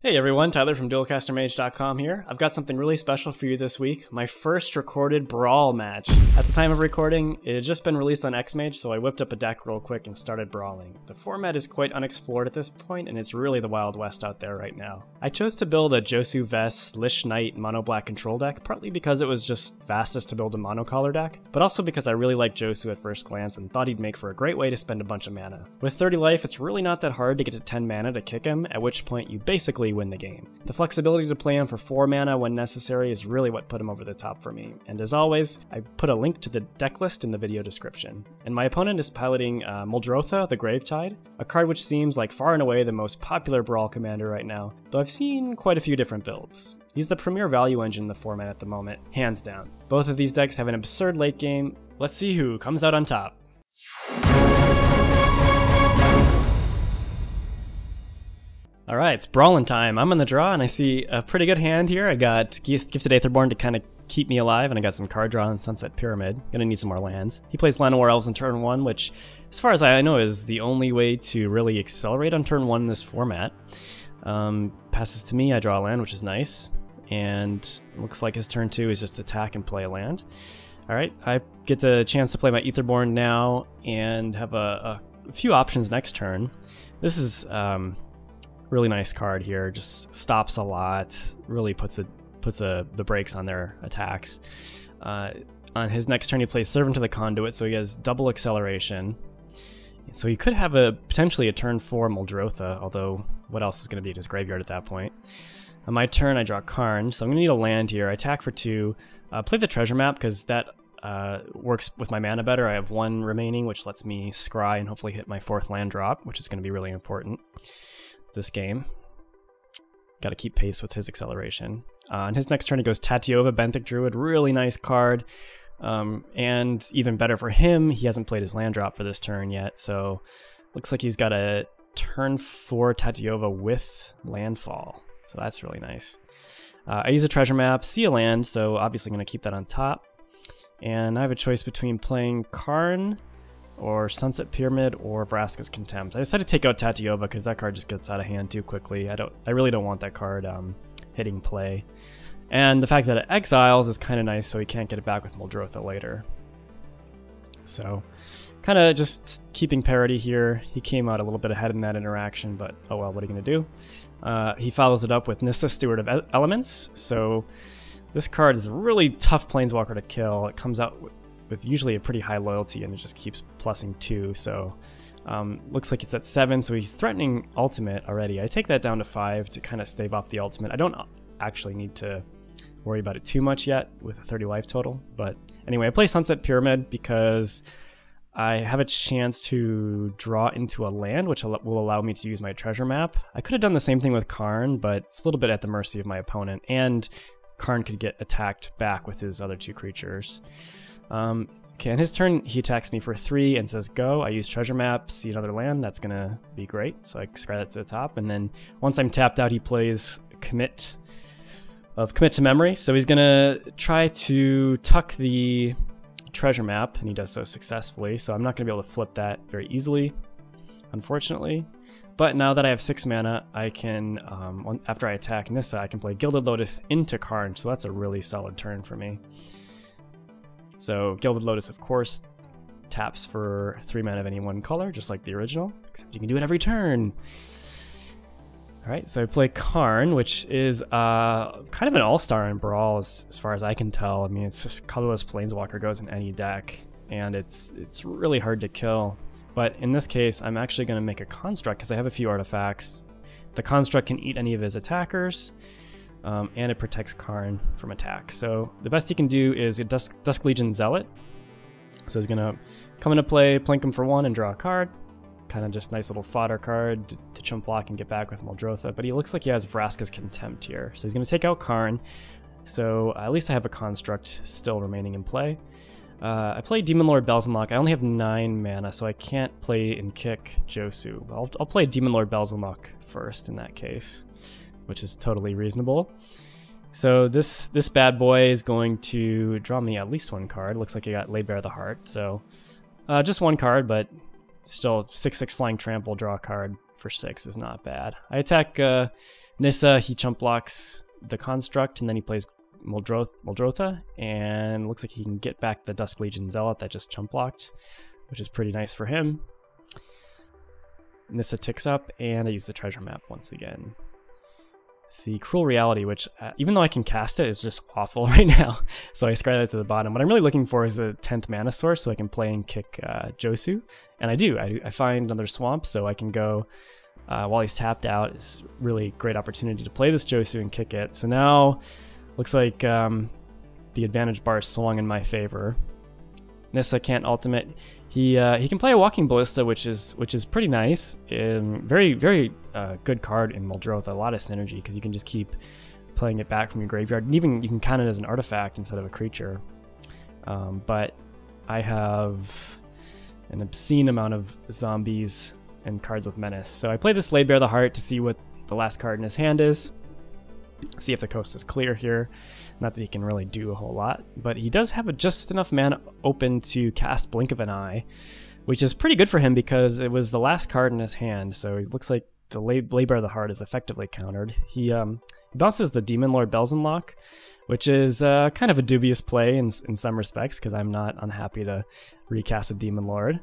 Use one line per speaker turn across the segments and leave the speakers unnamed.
Hey everyone, Tyler from Duelcastermage.com here. I've got something really special for you this week, my first recorded Brawl match. At the time of recording, it had just been released on Xmage, so I whipped up a deck real quick and started brawling. The format is quite unexplored at this point, and it's really the Wild West out there right now. I chose to build a Josu Vess Lich Knight mono black control deck, partly because it was just fastest to build a monocolor deck, but also because I really liked Josu at first glance and thought he'd make for a great way to spend a bunch of mana. With 30 life, it's really not that hard to get to 10 mana to kick him, at which point you basically win the game. The flexibility to play him for 4 mana when necessary is really what put him over the top for me, and as always, I put a link to the deck list in the video description. And my opponent is piloting Muldrotha, the Gravetide, a card which seems like far and away the most popular Brawl commander right now, though I've seen quite a few different builds. He's the premier value engine in the format at the moment, hands down. Both of these decks have an absurd late game. Let's see who comes out on top. Alright, it's brawling time. I'm on the draw and I see a pretty good hand here. I got Gifted Aetherborn to kind of keep me alive, and I got some card draw on Sunset Pyramid. Gonna need some more lands. He plays Land of War Elves on turn 1, which, as far as I know, is the only way to really accelerate on turn 1 in this format. Passes to me, I draw a land, which is nice. And looks like his turn 2 is just attack and play a land. Alright, I get the chance to play my Aetherborn now and have a few options next turn. This is really nice card here, just stops a lot, really puts the brakes on their attacks. On his next turn he plays Servant of the Conduit, so he has double acceleration. So he could have potentially a turn 4 Muldrotha, although what else is going to be in his graveyard at that point? On my turn I draw Karn, so I'm going to need a land here. I attack for 2, play the treasure map because that works with my mana better. I have 1 remaining, which lets me scry and hopefully hit my 4th land drop, which is going to be really important this game. Got to keep pace with his acceleration. On his next turn he goes Tatyova, Benthic Druid, really nice card. And even better for him, he hasn't played his land drop for this turn yet, so looks like he's got a turn 4 Tatyova with landfall, so that's really nice. I use a treasure map, see a land, so obviously I'm going to keep that on top. And I have a choice between playing Karn or Sunset Pyramid or Vraska's Contempt. I decided to take out Tatyova because that card just gets out of hand too quickly. I really don't want that card hitting play. And the fact that it exiles is kind of nice, so he can't get it back with Muldrotha later. So, kind of just keeping parity here. He came out a little bit ahead in that interaction, but oh well, what are you going to do? He follows it up with Nissa, Steward of Elements. So, this card is a really tough Planeswalker to kill. It comes out with usually a pretty high loyalty, and it just keeps plussing 2, so looks like it's at 7, so he's threatening ultimate already. I take that down to 5 to kind of stave off the ultimate. I don't actually need to worry about it too much yet with a 30 life total, but anyway, I play Sunset Pyramid because I have a chance to draw into a land, which will allow me to use my treasure map. I could have done the same thing with Karn, but it's a little bit at the mercy of my opponent, and Karn could get attacked back with his other 2 creatures. Okay, on his turn, he attacks me for 3 and says go. I use treasure map, see another land. That's going to be great. So I scry that to the top. And then once I'm tapped out, he plays Commit to Memory. So he's going to try to tuck the treasure map, and he does so successfully. So I'm not going to be able to flip that very easily, unfortunately. But now that I have 6 mana, I can, after I attack Nissa, I can play Gilded Lotus into Karn. So that's a really solid turn for me. So Gilded Lotus, of course, taps for 3 mana of any one color, just like the original, except you can do it every turn. Alright, so I play Karn, which is kind of an all-star in Brawl as far as I can tell. I mean, it's just colorless Planeswalker goes in any deck, and it's really hard to kill. But in this case, I'm actually going to make a construct because I have a few artifacts. The construct can eat any of his attackers, and it protects Karn from attack. So the best he can do is a Dusk Legion Zealot. So he's going to come into play, plink him for 1 and draw a card. Kind of just nice little fodder card to chump block and get back with Muldrotha. But he looks like he has Vraska's Contempt here. So he's going to take out Karn. So at least I have a construct still remaining in play. I play Demon Lord Belzenlock. I only have 9 mana, so I can't play and kick Josu. I'll play Demon Lord Belzenlock first in that case, which is totally reasonable. So this bad boy is going to draw me at least 1 card. Looks like he got Laid Bare the Heart. So just 1 card, but still 6/6 Flying Trample, draw a card. for 6 is not bad. I attack Nissa, he chump blocks the Construct, and then he plays Muldrotha, and looks like he can get back the Dusk Legion Zealot that just chump blocked, which is pretty nice for him. Nissa ticks up, and I use the treasure map once again. See, Cruel Reality, which even though I can cast it, is just awful right now. So I scry that to the bottom. What I'm really looking for is a 10th mana source so I can play and kick Josu. And I do. I find another swamp so I can go while he's tapped out. It's really great opportunity to play this Josu and kick it. So now looks like the advantage bar swung in my favor. Nissa can't ultimate. He can play a Walking Ballista, which is pretty nice. Very good card in Muldrotha. A lot of synergy because you can just keep playing it back from your graveyard, and even you can count it as an artifact instead of a creature. But I have an obscene amount of zombies and cards with menace, so I play this Laid Bare the Heart to see what the last card in his hand is. See if the coast is clear here. Not that he can really do a whole lot, but he does have just enough mana open to cast Blink of an Eye, which is pretty good for him because it was the last card in his hand, so it looks like the Lay Bare of the Heart is effectively countered. He bounces the Demon Lord Belzenlock, which is kind of a dubious play in some respects because I'm not unhappy to recast the Demon Lord.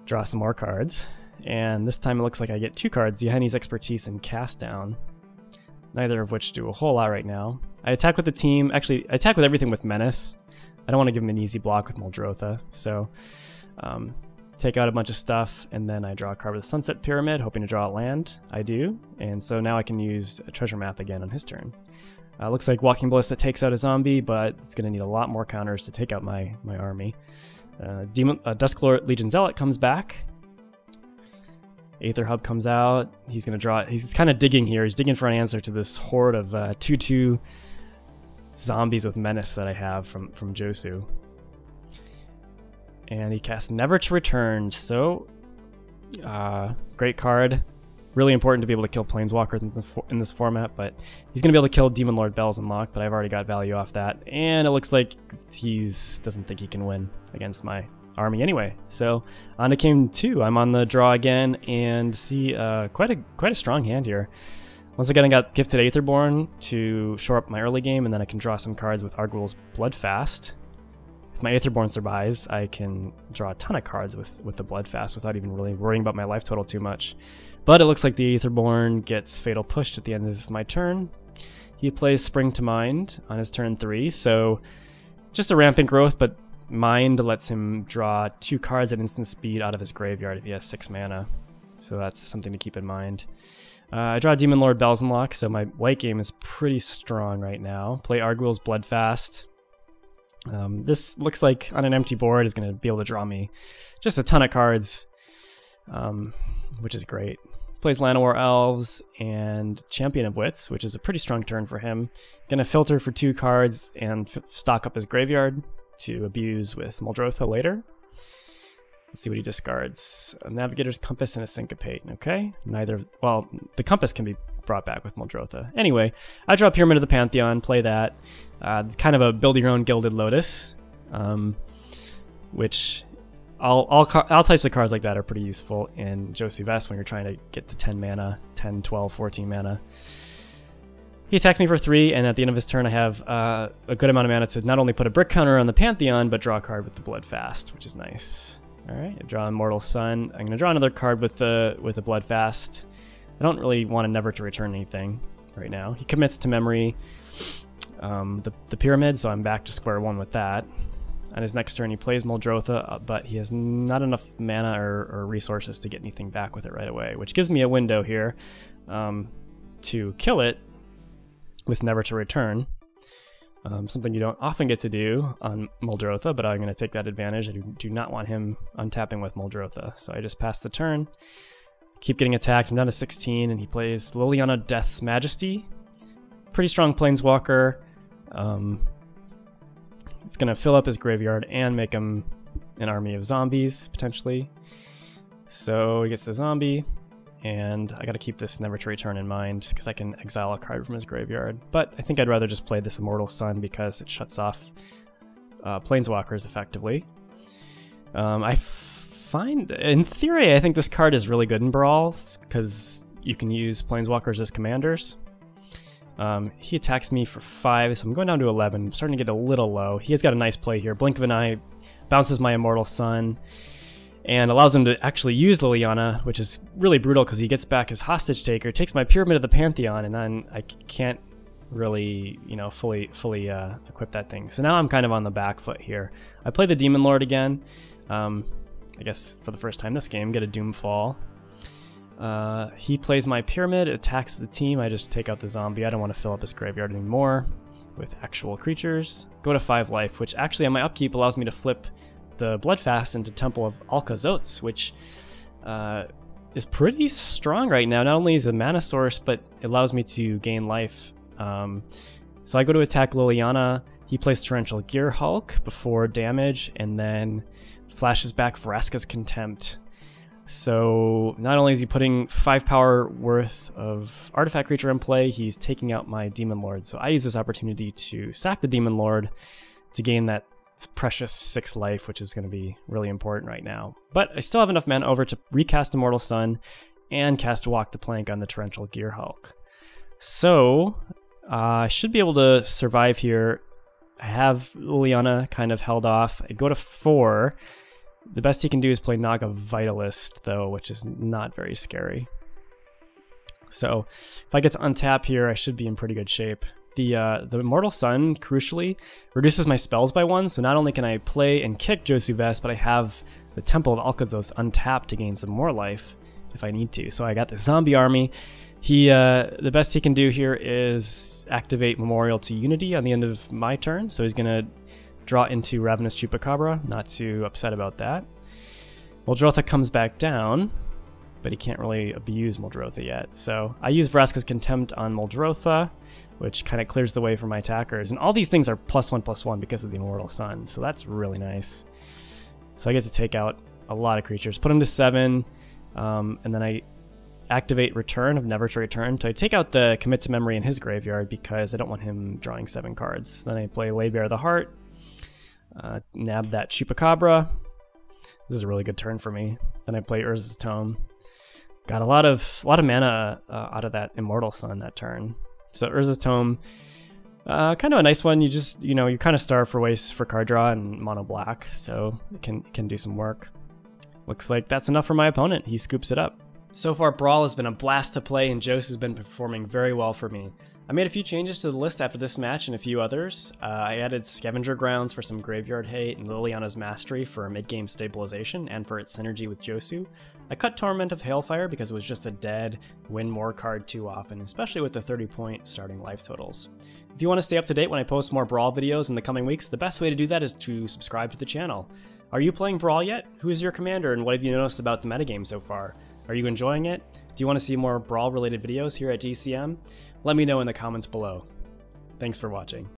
Draw some more cards, and this time it looks like I get 2 cards, Yahenni's Expertise and Cast Down. Neither of which do a whole lot right now. I attack with the team. Actually, I attack with everything with Menace. I don't want to give him an easy block with Muldrotha. So take out a bunch of stuff, and then I draw a card with a Sunset Pyramid, hoping to draw a land. I do. And so now I can use a treasure map again on his turn. Looks like Walking Ballista takes out a zombie, but it's going to need a lot more counters to take out my army. Dusk Legion Zealot comes back. Aether Hub comes out. He's going to draw. He's kind of digging here. He's digging for an answer to this horde of 2/2 zombies with menace that I have from Josu. And he casts Never to Return. So, great card. Really important to be able to kill Planeswalkers in this format, but he's going to be able to kill Demon Lord Belzenlock, but I've already got value off that. And it looks like he doesn't think he can win against my army anyway. So on to game 2. I'm on the draw again and see quite a strong hand here. Once again, I got Gifted Aetherborn to shore up my early game, and then I can draw some cards with Arguel's Bloodfast. If my Aetherborn survives, I can draw a ton of cards with the Bloodfast without even really worrying about my life total too much. But it looks like the Aetherborn gets Fatal Pushed at the end of my turn. He plays Spring to Mind on his turn 3, so just a rampant growth, but Mind lets him draw 2 cards at instant speed out of his graveyard if he has 6 mana. So that's something to keep in mind. I draw Demon Lord Belzenlock, so my white game is pretty strong right now. Play Arguel's Bloodfast. This looks like on an empty board is going to be able to draw me just a ton of cards, which is great. Plays Llanowar Elves and Champion of Wits, which is a pretty strong turn for him. Going to filter for 2 cards and stock up his graveyard to abuse with Muldrotha later. Let's see what he discards. A Navigator's Compass and a Syncopate. Okay, well, the Compass can be brought back with Muldrotha. Anyway, I draw Pyramid of the Pantheon, play that. It's kind of a build your own Gilded Lotus, which all types of cards like that are pretty useful in Josu Vess when you're trying to get to 10 mana, 10, 12, 14 mana. He attacks me for 3, and at the end of his turn I have a good amount of mana to not only put a brick counter on the Pantheon, but draw a card with the Bloodfast, which is nice. Alright, I draw Immortal Sun. I'm going to draw another card with the Bloodfast. I don't really want to Never to Return anything right now. He commits to memory the Pyramid, so I'm back to square one with that. On his next turn he plays Muldrotha, but he has not enough mana or resources to get anything back with it right away, which gives me a window here to kill it with Never to Return. Something you don't often get to do on Muldrotha, but I'm going to take that advantage. I do not want him untapping with Muldrotha, so I just pass the turn. Keep getting attacked. I'm down to 16, and he plays Liliana Death's Majesty. Pretty strong Planeswalker. It's going to fill up his graveyard and make him an army of zombies, potentially. So he gets the zombie, and I got to keep this Never to Return in mind because I can exile a card from his graveyard. But I think I'd rather just play this Immortal Sun because it shuts off Planeswalkers effectively. I fine. In theory, I think this card is really good in Brawl, because you can use Planeswalkers as commanders. He attacks me for 5, so I'm going down to 11. I'm starting to get a little low. He has got a nice play here. Blink of an Eye bounces my Immortal Sun, and allows him to actually use Liliana, which is really brutal because he gets back his Hostage Taker, takes my Pyramid of the Pantheon, and then I can't really, fully equip that thing. So now I'm kind of on the back foot here. I play the Demon Lord again. I guess for the first time this game, get a Doomfall. He plays my Pyramid, attacks the team. I just take out the zombie. I don't want to fill up his graveyard anymore with actual creatures. Go to 5 life, which actually on my upkeep allows me to flip the Bloodfast into Temple of Alka-Zotes, which is pretty strong right now. Not only is it a mana source, but it allows me to gain life. So I go to attack Liliana. He plays Torrential Gear Hulk before damage, and then flashes back Vraska's Contempt. So not only is he putting 5 power worth of artifact creature in play, he's taking out my Demon Lord. So I use this opportunity to sack the Demon Lord to gain that precious 6 life, which is going to be really important right now. But I still have enough mana over to recast Immortal Sun and cast Walk the Plank on the Torrential Gear Hulk. So I should be able to survive here. I have Liliana kind of held off. I go to 4. The best he can do is play Naga Vitalist, though, which is not very scary. So if I get to untap here, I should be in pretty good shape. The Immortal Sun, crucially, reduces my spells by 1, so not only can I play and kick Josu Vess, but I have the Temple of Alka-Zotes untapped to gain some more life if I need to. So I got the zombie army. The best he can do here is activate Memorial to Unity on the end of my turn, so he's going to draw into Ravenous Chupacabra. Not too upset about that. Muldrotha comes back down, but he can't really abuse Muldrotha yet. So I use Vraska's Contempt on Muldrotha, which kind of clears the way for my attackers. And all these things are +1/+1 because of the Immortal Sun, so that's really nice. So I get to take out a lot of creatures, put him to 7, and then I activate Return of Never to Return. So I take out the Commit to Memory in his graveyard because I don't want him drawing 7 cards. Then I play Lay Bare the Heart, nab that Chupacabra. This is a really good turn for me. Then I play Urza's Tome. Got a lot of mana out of that Immortal Sun that turn. So Urza's Tome, kind of a nice one. You just, you kind of starve for waste for card draw and mono black, so it can do some work. Looks like that's enough for my opponent. He scoops it up. So far, Brawl has been a blast to play, and Josu has been performing very well for me. I made a few changes to the list after this match and a few others. I added Scavenger Grounds for some graveyard hate and Liliana's Mastery for mid-game stabilization and for its synergy with Josu. I cut Torment of Hailfire because it was just a dead, win more card too often, especially with the 30-point starting life totals. If you want to stay up to date when I post more Brawl videos in the coming weeks, the best way to do that is to subscribe to the channel. Are you playing Brawl yet? Who is your commander and what have you noticed about the metagame so far? Are you enjoying it? Do you want to see more Brawl-related videos here at GCM? Let me know in the comments below. Thanks for watching.